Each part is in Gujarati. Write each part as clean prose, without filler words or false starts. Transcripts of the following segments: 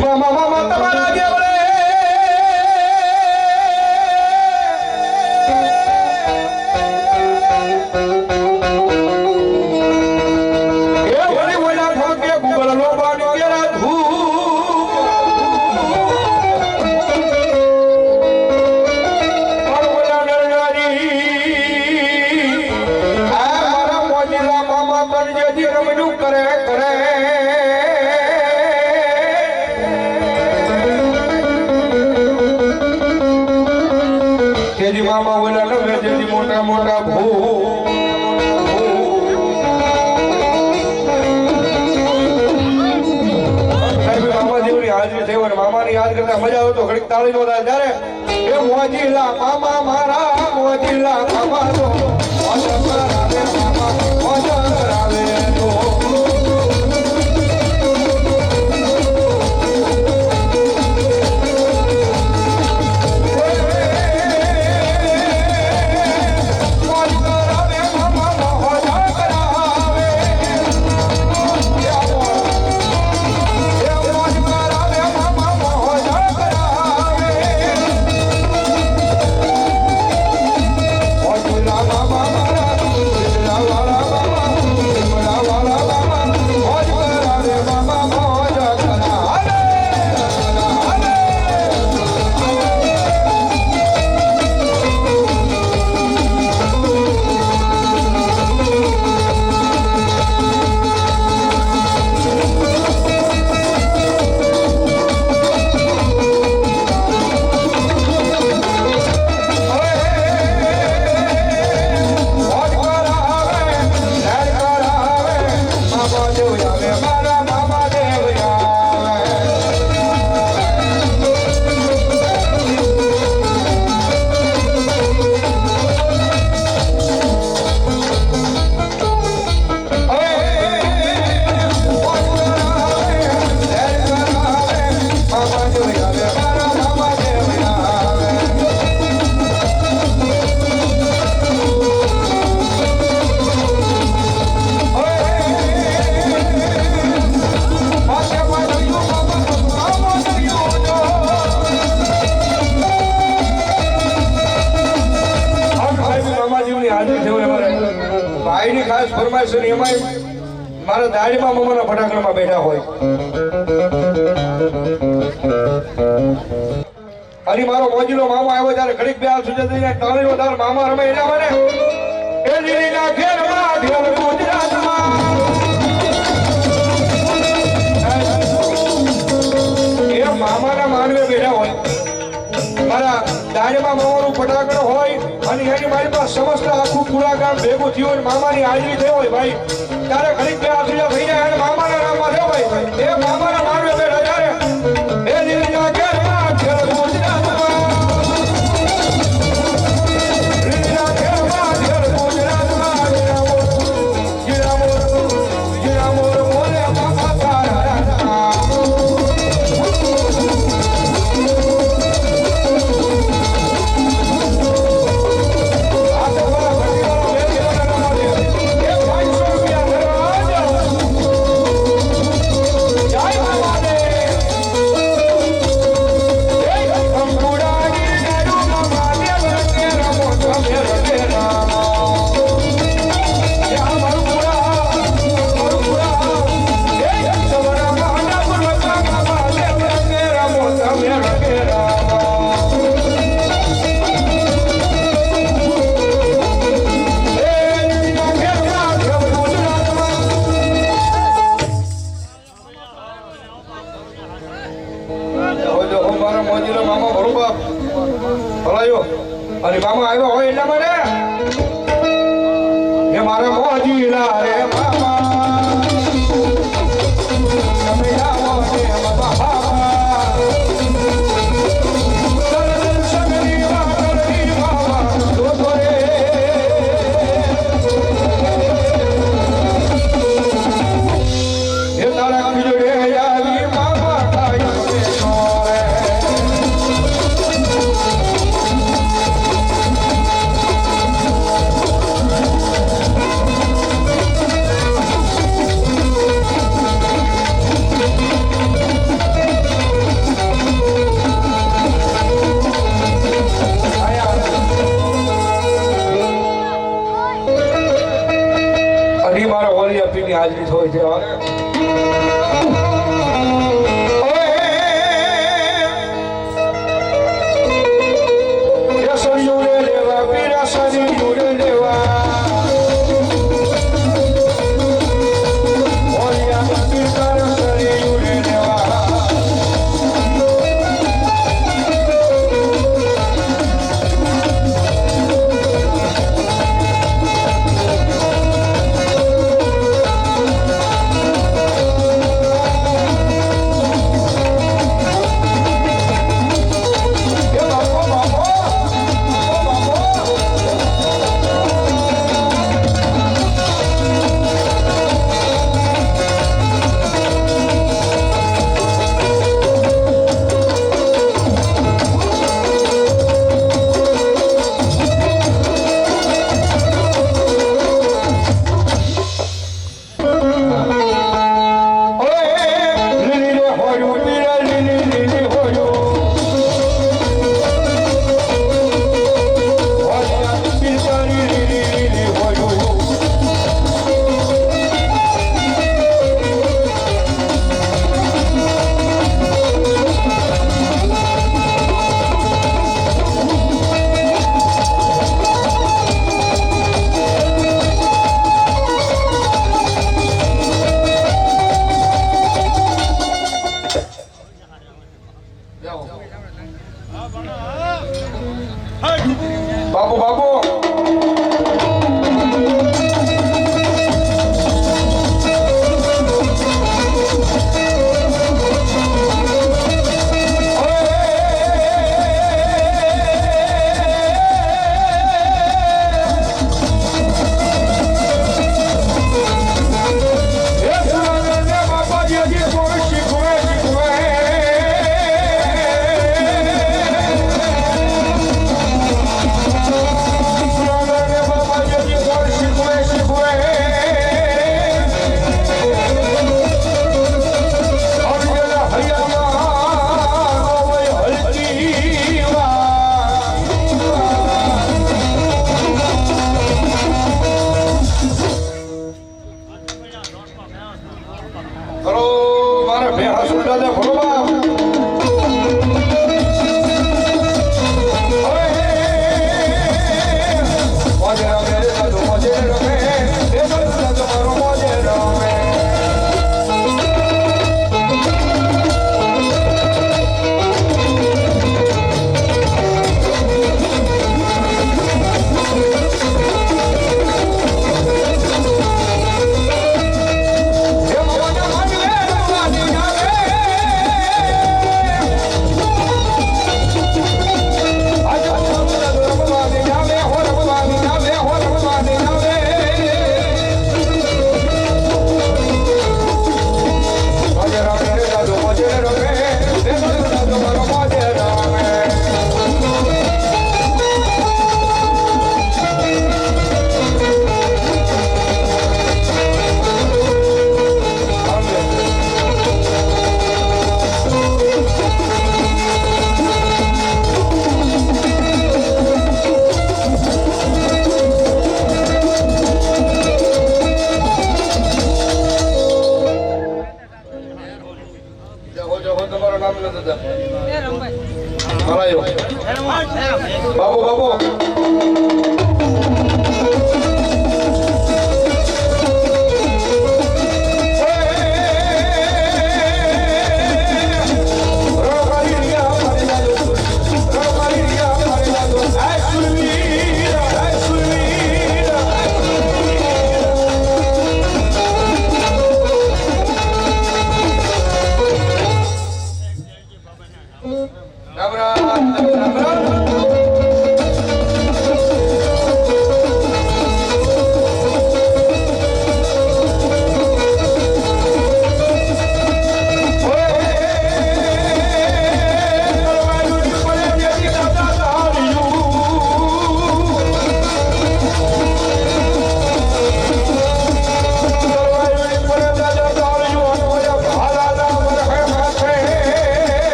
મામા મામા તમારા દેવળે એ વળી વળા ઠોકે ગુગળ નો બાડી કેરા ધૂપ વળા નરનારી આ મારા મોજીલા મામા તરજેથી રમણું કરે કરે જેજી મામા ઓલા લવે જેજી મોટા મોટા ભૂ મામા જેવની હાજરી થઈ હોય મામાની યાદ કરતા મજા આવે તો ઘડીક તાળી નો થાય ત્યારે એ મોજીલા મામા મારા મોજીલા મામા તો મોજા કરાવે મામા મોજા કરાવે તો ભાઈની ખાસ ફરમાઈશ છે એમાં મારા દાડીમાં મમ્માના ફટાકડામાં બેઠા હોય અને મારો મોજીલો મામા આવ્યો ત્યારે ઘડીક બે હાલ સુજે થઈ જાય તાળીનો તાર મામા રમે એટલા મને એ લીલીના ઘેરમાં ઘેર ગુજરાતમાં એ મામાના માનવે બેઠા હોય મારા દાડીમાં મામાનું ફટાકડો હોય અને એની મારી પાસે સમસ્ત આખું પૂરા ગામ ભેગું થયું હોય મામાની હાજરી થઈ હોય ભાઈ ત્યારે ઘડીક બે હાજરી થઈ જાય અને મામાના નામમાં થયો ભાઈ એ મામાના માનવે બેઠા ત્યારે એ લીલીના ઘેરમાં ઘેર ગુજરાતમાં લીલીના ઘેરમાં ઘેર ગુજરાતમાં જીરા મોર મોરે મામા તારા અરે મામા આવ્યો હોય એટલા માટે એ મારા મોજીલા રે મામા તમે આવો ને બાબા મેહા સુંદર દે ભરોબા મોજે રમે દાદુ મોજે રમે એ દાદુ મારો મોજે રમે બાબુ બાબુ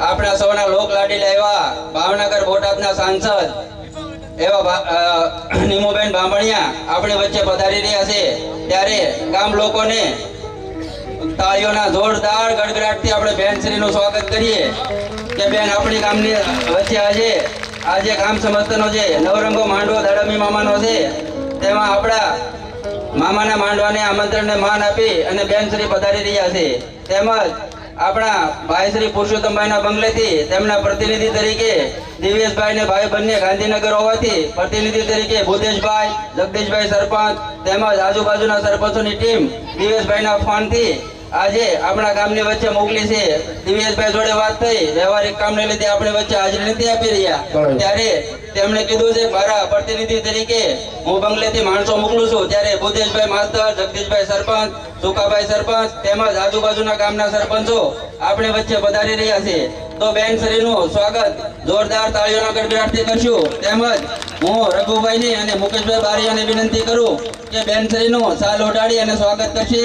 આપણા સૌના લોક લાડીલા એવા ભાવનગર બોટાદના સાંસદ એવા નીમુબેન બામણિયા આપણી વચ્ચે પધારી રહ્યા છે ત્યારે ગામ લોકોને તાળીઓના જોરદાર ગડગડાટથી આપણે બેનશ્રીનું સ્વાગત કરીએ કે બેન આપણી ગામની વચ્ચે આજે ગામ સમસ્તનો છે નવરંગો માંડવો દાડમી મામાનો છે તેમાં આપણા મામાના માંડવાને આમંત્રણને માન આપી અને બેનશ્રી પધારી રહ્યા છે તેમજ આપણા ભાઈ શ્રી પુરુષોત્તમભાઈના બંગલેથી તેમના પ્રતિનિધિ તરીકે દિવ્યેશભાઈ ને ભાઈ બંને ગાંધીનગર હોવાથી પ્રતિનિધિ તરીકે ભૂદેશભાઈ જગદીશભાઈ સરપંચ તેમજ આજુબાજુના સરપંચોની ટીમ દિવ્યેશભાઈના ફોનથી આજે આપણા ગામની વચ્ચે મોકલી છે દિવ્યેશભાઈ જોડે વાત થઈ વ્યવહારિક કામને લીધે આપણી વચ્ચે હાજરી નથી આપી રહ્યા ત્યારે તેમણે કીધું છે મારા પ્રતિનિધિ તરીકે હું બંગલેથી માણસો મોકલું છું ત્યારે ભૂદેશભાઈ માસ્તર જગદીશભાઈ સરપંચ સુકાભાઈ સરપંચ તેમજ આજુબાજુના ગામના સરપંચો આપણી વચ્ચે પધારી રહ્યા છે તો બેનશ્રીનું સ્વાગત જોરદાર તાળીઓના ગડગડાટથી કરશું તેમજ હું રઘુભાઈને અને મુકેશભાઈ બારીયાને વિનંતી કરું કે બેનશ્રીનું સાલ ઓઢાડી અને સ્વાગત કરશે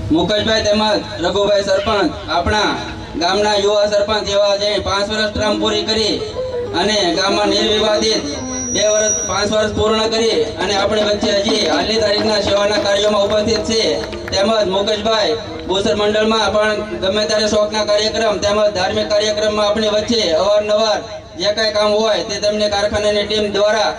મુકેશભાઈ તેમજ રઘુભાઈ સરપંચ આપણા ગામના યુવા સરપંચ એવા જે 5 વર્ષ ટર્મ પૂરી કરી અને ગામમાં નિર્વિવાદિત વર્ષ 5 વર્ષ પૂર્ણ કરી અને આપણી વચ્ચે હજી હાલની તારીખના સેવાના કાર્યોમાં ઉપસ્થિત છે. તેમજ મુકેશભાઈ ભૂસર મંડળમાં પણ ગમે ત્યારે શોખના કાર્યક્રમ તેમજ ધાર્મિક કાર્યક્રમમાં આપણી વચ્ચે અવારનવાર જે કાંઈ કામ હોય તે તેમને કારખાનાની ટીમ દ્વારા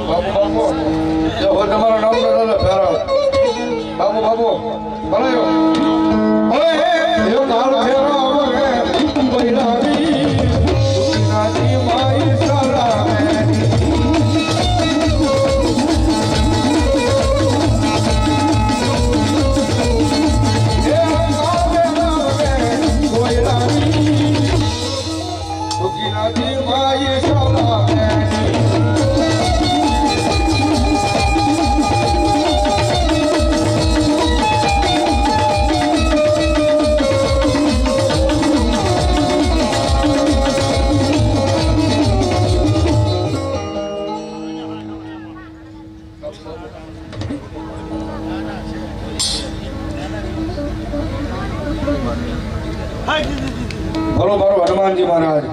બાપુ તમારું નામ ફેરાવ. બાપુ ભલાયો બોલો મારો હનુમાનજી મહારાજ.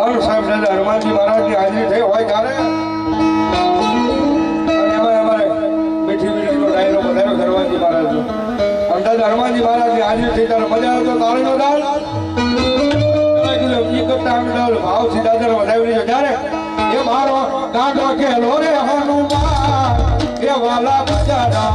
અન સાહેબ સાથે હનુમાનજી મહારાજની હાજરી થઈ હોય ત્યારે અને એમાં અમારે મીઠી મીઠીનો ડાયરો વધારો હનુમાનજી મહારાજનો. અંદાજ હનુમાનજી મહારાજની હાજરી થઈ ત્યારે મજા આવે તો તાળીનો દાળ ભાવ સીધા વધાવી લીધો ત્યારે એ મારો દાદો કેલો રે હનુમાન એ વાલા બજારા